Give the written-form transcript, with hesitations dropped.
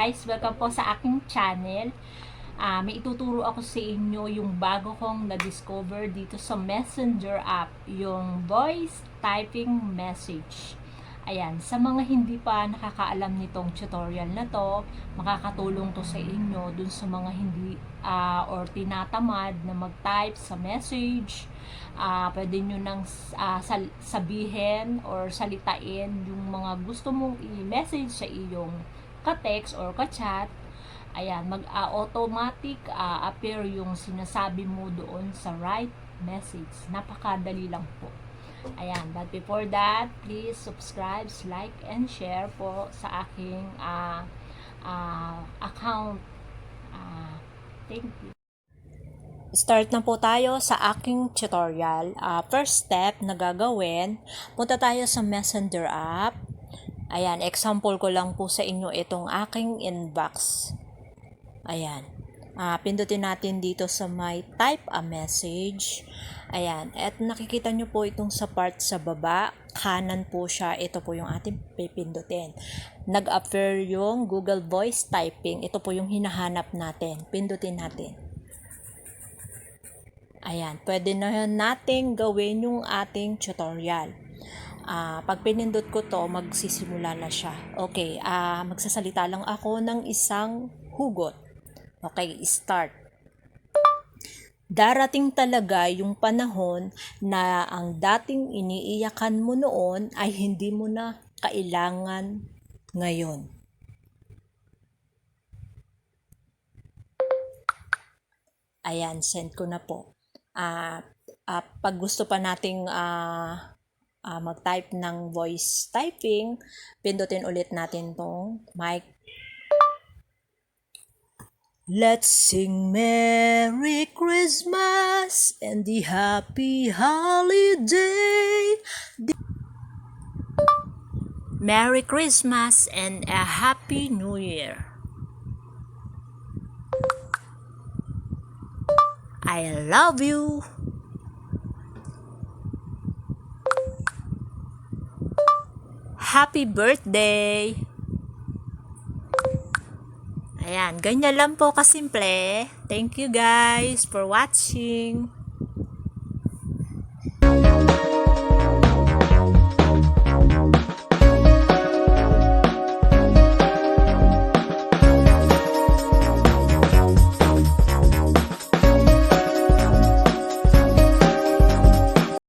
guys! Welcome po sa aking channel. May ituturo ako sa inyo yung bago kong na-discover dito sa Messenger app, yung voice typing message. Ayan, sa mga hindi pa nakakaalam nitong tutorial na to, makakatulong to sa inyo dun sa mga hindi or tinatamad na mag-type sa message. Pwede nyo nang sabihin or salitain yung mga gusto mong i-message sa iyong ka-text or ka-chat. Ayan, mag-automatic appear yung sinasabi mo doon sa right message. Napakadali lang po. Ayan, but before that, please subscribe, like, and share po sa aking account. Thank you. Start na po tayo sa aking tutorial. First step na gagawin, punta tayo sa Messenger app. Ayan, example ko lang po sa inyo itong aking inbox. Ayan. Pindutin natin dito sa may type a message. Ayan. At nakikita nyo po itong sa part sa baba. Kanan po siya. Ito po yung ating pipindutin. Nag-appear yung Google Voice Typing. Ito po yung hinahanap natin. Pindutin natin. Ayan. Pwede na natin gawin yung ating tutorial. Pag pinindot ko to, magsisimula na siya. Okay, magsasalita lang ako ng isang hugot. Okay, start. Darating talaga yung panahon na ang dating iniiyakan mo noon ay hindi mo na kailangan ngayon. Ayan, send ko na po. Pag gusto pa nating mag-type ng voice typing, pindutin ulit natin tong mic. Let's sing Merry Christmas and the Happy Holiday. Merry Christmas and a Happy New Year. I love you. Happy birthday! Ayan, ganyan lang po kasimple. Thank you guys for watching.